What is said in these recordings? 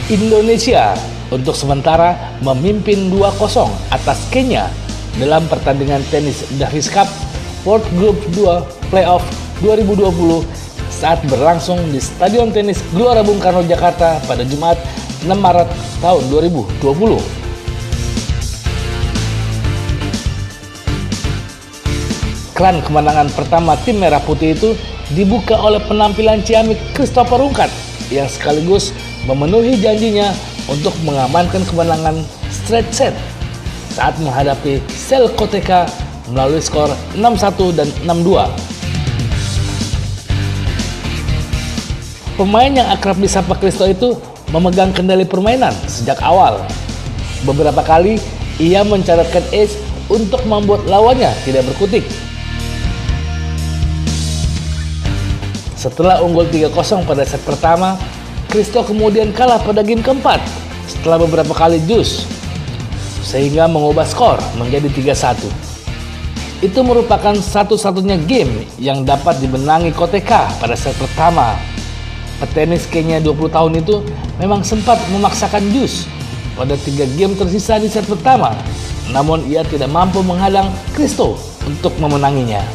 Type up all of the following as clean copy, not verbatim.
Indonesia untuk sementara memimpin 2-0 atas Kenya dalam pertandingan tenis Davis Cup World Group 2 Playoff 2020 saat berlangsung di Stadion Tenis Gelora Bung Karno, Jakarta pada Jumat 6 Maret tahun 2020. Klan kemenangan pertama tim Merah Putih itu dibuka oleh penampilan ciamik Christopher Rungkat yang sekaligus memenuhi janjinya untuk mengamankan kemenangan straight set saat menghadapi Sel Koteka melalui skor 6-1 dan 6-2. Pemain yang akrab disapa Christo itu memegang kendali permainan sejak awal. Beberapa kali ia mencatatkan ace untuk membuat lawannya tidak berkutik. Setelah unggul 3-0 pada set pertama, Christo kemudian kalah pada game keempat setelah beberapa kali juice, sehingga mengubah skor menjadi 3-1. Itu merupakan satu-satunya game yang dapat dimenangi Koteka pada set pertama. Petenis Kenya 20 tahun itu memang sempat memaksakan juice pada 3 game tersisa di set pertama, namun ia tidak mampu menghadang Christo untuk memenanginya.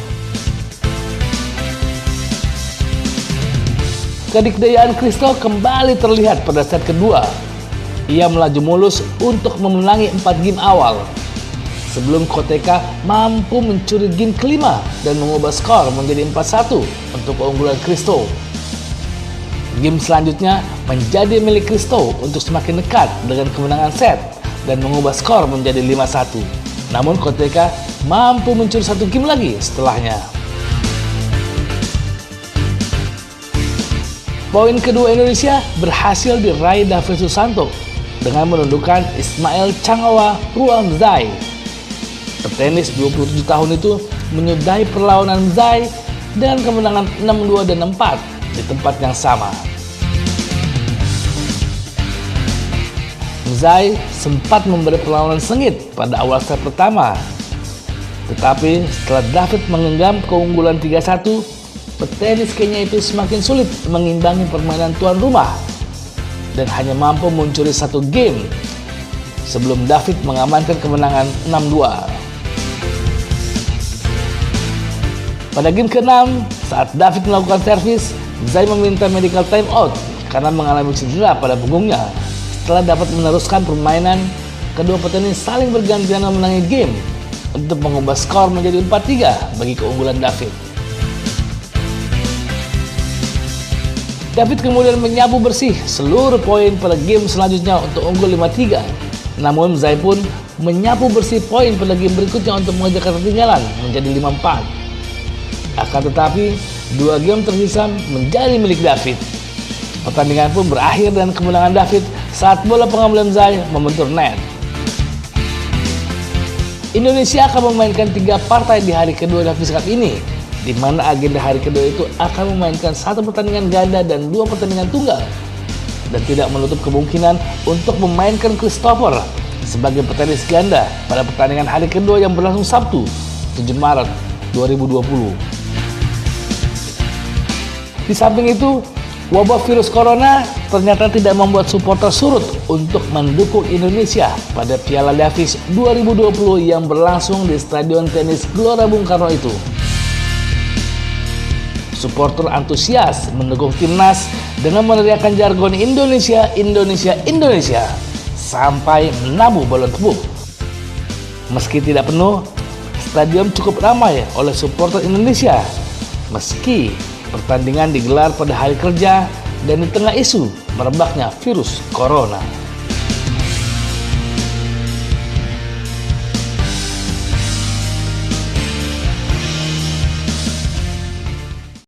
Kedikdayaan Christo kembali terlihat pada set kedua. Ia melaju mulus untuk memenangi 4 game awal sebelum Koteka mampu mencuri game kelima dan mengubah skor menjadi 4-1 untuk keunggulan Christo. Game selanjutnya menjadi milik Christo untuk semakin dekat dengan kemenangan set dan mengubah skor menjadi 5-1. Namun Koteka mampu mencuri 1 game lagi setelahnya. Poin kedua Indonesia berhasil diraih David Susanto dengan menundukkan Ismail Changawa Ruamzai. Petenis 27 tahun itu menyudahi perlawanan Zai dengan kemenangan 6-2 dan 4 di tempat yang sama. Zai sempat memberi perlawanan sengit pada awal set pertama, tetapi setelah David menggenggam keunggulan 3-1, petenis Kenya itu semakin sulit mengimbangi permainan tuan rumah dan hanya mampu mencuri 1 game sebelum David mengamankan kemenangan 6-2. Pada game ke-6, saat David melakukan servis, Zai meminta medical time out karena mengalami cedera pada punggungnya. Setelah dapat meneruskan permainan, kedua petenis saling bergantian memenangi game untuk mengubah skor menjadi 4-3 bagi keunggulan David. David kemudian menyapu bersih seluruh poin pada game selanjutnya untuk unggul 5-3. Namun Zai pun menyapu bersih poin pada game berikutnya untuk mengejar ketertinggalan menjadi 5-4. Akan tetapi, 2 game tersisa menjadi milik David. Pertandingan pun berakhir dengan kemenangan David saat bola pengambilan Zai membentur net. Indonesia akan memainkan 3 partai di hari kedua Davis Cup ini, di mana agenda hari kedua itu akan memainkan 1 pertandingan ganda dan 2 pertandingan tunggal, dan tidak menutup kemungkinan untuk memainkan Christopher sebagai petenis ganda pada pertandingan hari kedua yang berlangsung Sabtu 7 Maret 2020. Di samping itu, wabah virus corona ternyata tidak membuat supporter surut untuk mendukung Indonesia pada Piala Davis 2020 yang berlangsung di Stadion Tenis Gelora Bung Karno itu. Supporter antusias mendukung timnas dengan meneriakkan jargon Indonesia, Indonesia, Indonesia sampai menabuh balon tepuk. Meski tidak penuh, stadion cukup ramai oleh supporter Indonesia meski pertandingan digelar pada hari kerja dan di tengah isu merebaknya virus corona.